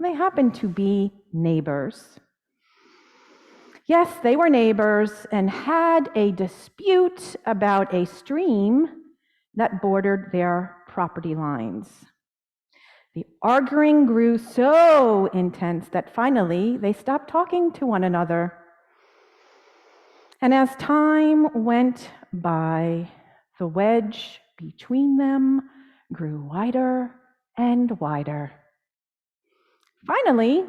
They happened to be neighbors. Yes, they were neighbors and had a dispute about a stream that bordered their property lines. The arguing grew so intense that finally they stopped talking to one another. And as time went by, the wedge between them grew wider and wider. Finally,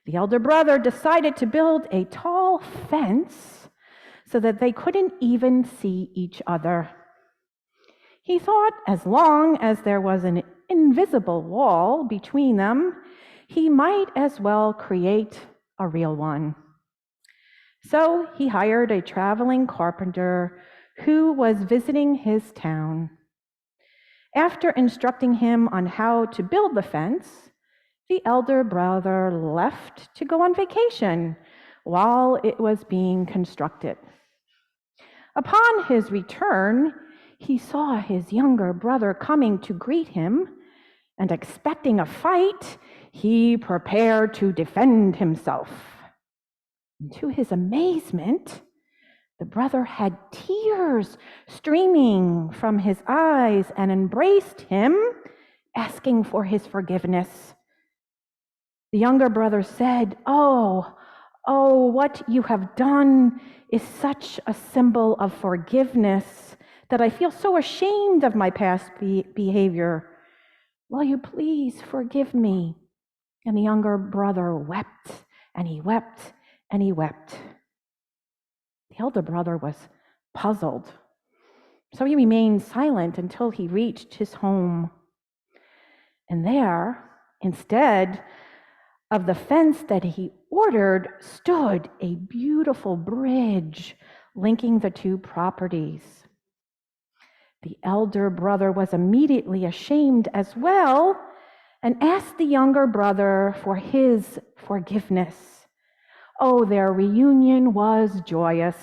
the elder brother decided to build a tall fence so that they couldn't even see each other. He thought as long as there was an invisible wall between them, he might as well create a real one. So he hired a traveling carpenter who was visiting his town. After instructing him on how to build the fence, the elder brother left to go on vacation while it was being constructed. Upon his return, he saw his younger brother coming to greet him, and expecting a fight, he prepared to defend himself. And to his amazement, the brother had tears streaming from his eyes and embraced him, asking for his forgiveness. The younger brother said, Oh, what you have done is such a symbol of forgiveness that I feel so ashamed of my past behavior. Will you please forgive me? And the younger brother wept, and he wept, and he wept. The elder brother was puzzled, so he remained silent until he reached his home. And there, instead of the fence that he ordered, stood a beautiful bridge linking the two properties. The elder brother was immediately ashamed as well and asked the younger brother for his forgiveness. Oh, their reunion was joyous.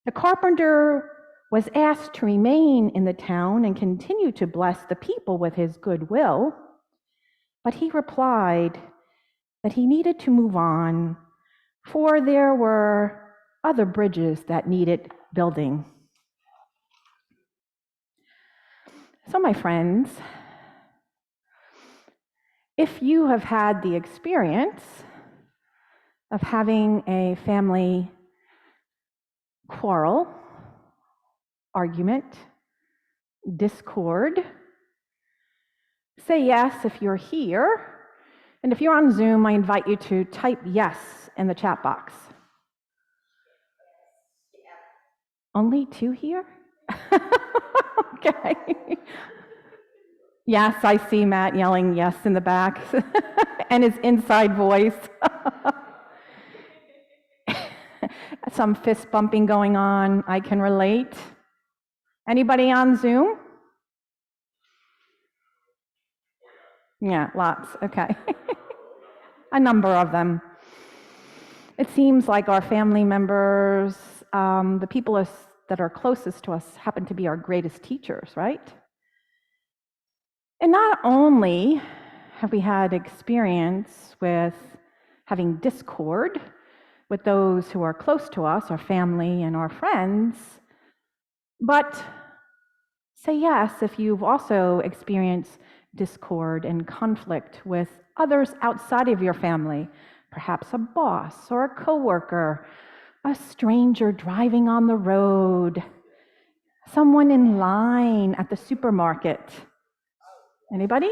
The carpenter was asked to remain in the town and continue to bless the people with his goodwill, but he replied that he needed to move on, for there were other bridges that needed building. So, my friends, if you have had the experience of having a family quarrel, argument, discord, say yes if you're here. And if you're on Zoom, I invite you to type yes in the chat box. Only 2 here? Okay. Yes, I see Matt yelling yes in the back and his inside voice. Some fist bumping going on. I can relate. Anybody on Zoom? Yeah, lots. Okay. A number of them. It seems like our family members, the people that are closest to us, happen to be our greatest teachers, right? And not only have we had experience with having discord with those who are close to us, our family and our friends, but say yes if you've also experienced discord and conflict with others outside of your family, perhaps a boss or a coworker, a stranger driving on the road, someone in line at the supermarket. Anybody?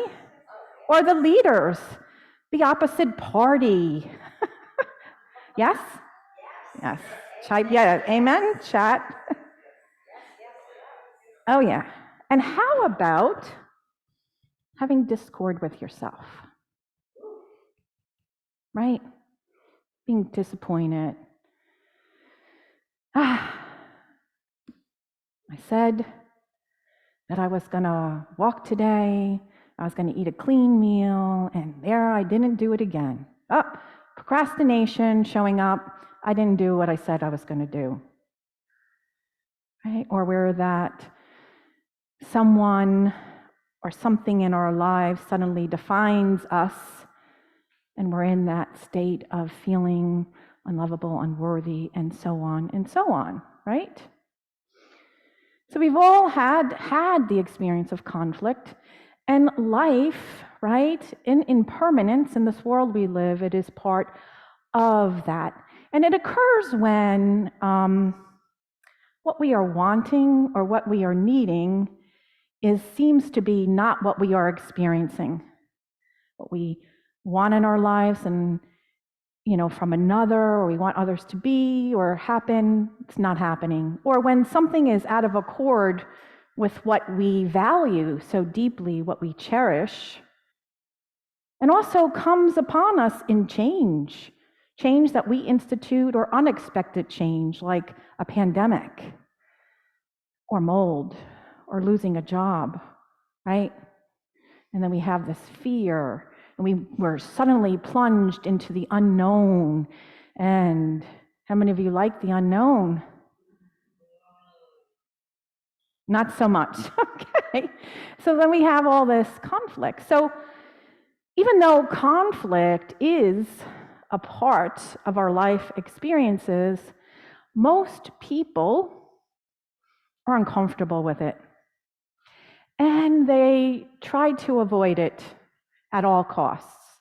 Or the leaders, the opposite party. Yes? Yes. Type yeah. Amen? Chat. Oh, yeah. And how about having discord with yourself? Right? Being disappointed. I said that I was going to walk today, I was going to eat a clean meal, and there I didn't do it again. Procrastination showing up. I didn't do what I said I was going to do. Right? Or where that someone or something in our lives suddenly defines us And we're in that state of feeling unlovable, unworthy, and so on, right? So we've all had the experience of conflict, and life, right, in impermanence in this world we live, it is part of that. And it occurs when what we are wanting or what we are needing seems to be not what we are experiencing. What we want in our lives and, from another, or we want others to be or happen, it's not happening. Or when something is out of accord with what we value so deeply, what we cherish, and also comes upon us in change that we institute, or unexpected change like a pandemic or mold or losing a job, right? And then we have this fear, and we're suddenly plunged into the unknown. And how many of you like the unknown? Not so much. Okay. So then we have all this conflict. So even though conflict is a part of our life experiences, most people are uncomfortable with it. And they try to avoid it at all costs.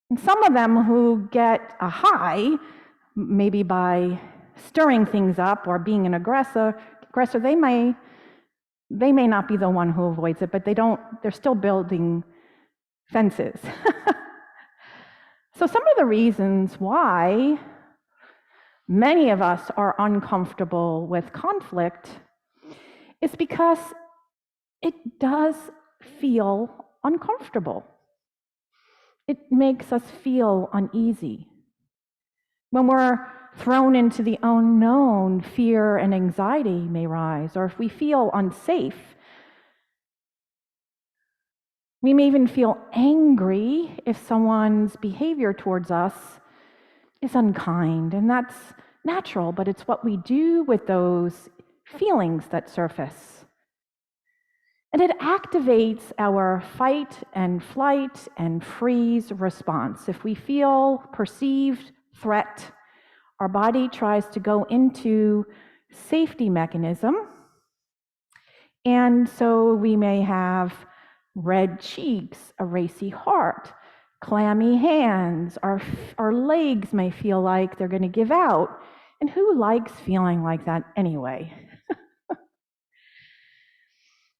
And some of them who get a high, maybe by stirring things up or being an aggressor, they may not be the one who avoids it, but they're still building fences. So some of the reasons why many of us are uncomfortable with conflict is because it does feel uncomfortable. It makes us feel uneasy. When we're thrown into the unknown, fear and anxiety may rise, or if we feel unsafe, we may even feel angry if someone's behavior towards us is unkind. And that's natural, but it's what we do with those feelings that surface. And it activates our fight and flight and freeze response. If we feel perceived threat, our body tries to go into safety mechanism. And so we may have red cheeks, a racy heart, clammy hands, our legs may feel like they're going to give out. And who likes feeling like that anyway?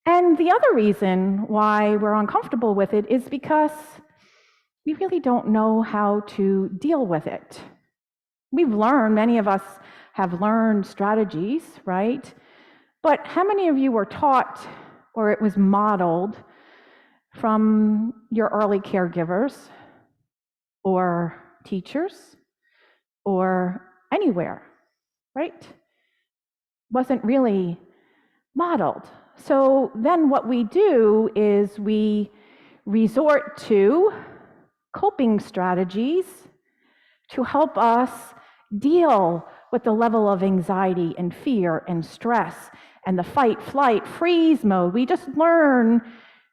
And the other reason why we're uncomfortable with it is because we really don't know how to deal with it. Many of us have learned strategies, right? But how many of you were taught, or it was modeled from your early caregivers or teachers or anywhere, right? Wasn't really modeled. So then what we do is we resort to coping strategies to help us deal with the level of anxiety and fear and stress and the fight, flight, freeze mode. We just learn,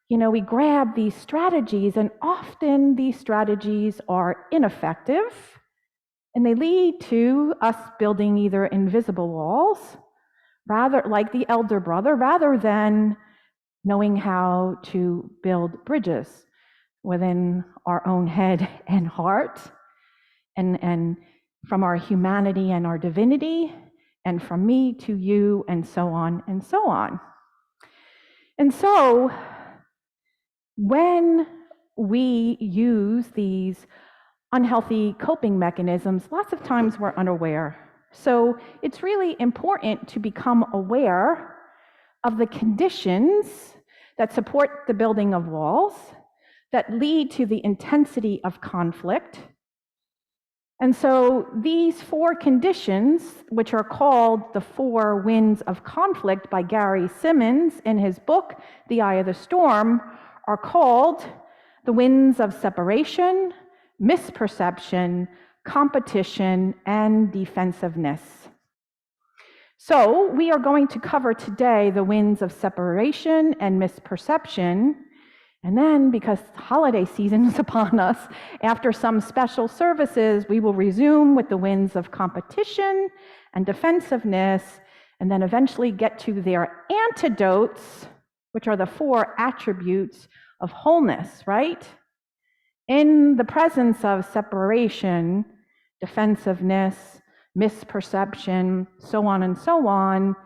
we grab these strategies, and often these strategies are ineffective, and they lead to us building either invisible walls, rather like the elder brother, rather than knowing how to build bridges within our own head and heart, and from our humanity and our divinity, and from me to you, and so on and so on. And so when we use these unhealthy coping mechanisms, lots of times we're unaware. So it's really important to become aware of the conditions that support the building of walls, that lead to the intensity of conflict. And so these 4 conditions, which are called the 4 winds of conflict by Gary Simmons in his book, The Eye of the Storm, are called the winds of separation, misperception, competition, and defensiveness. So we are going to cover today the winds of separation and misperception, And then, because holiday season is upon us, after some special services, we will resume with the winds of competition and defensiveness, and then eventually get to their antidotes, which are the 4 attributes of wholeness, right? In the presence of separation, defensiveness, misperception, so on and so on,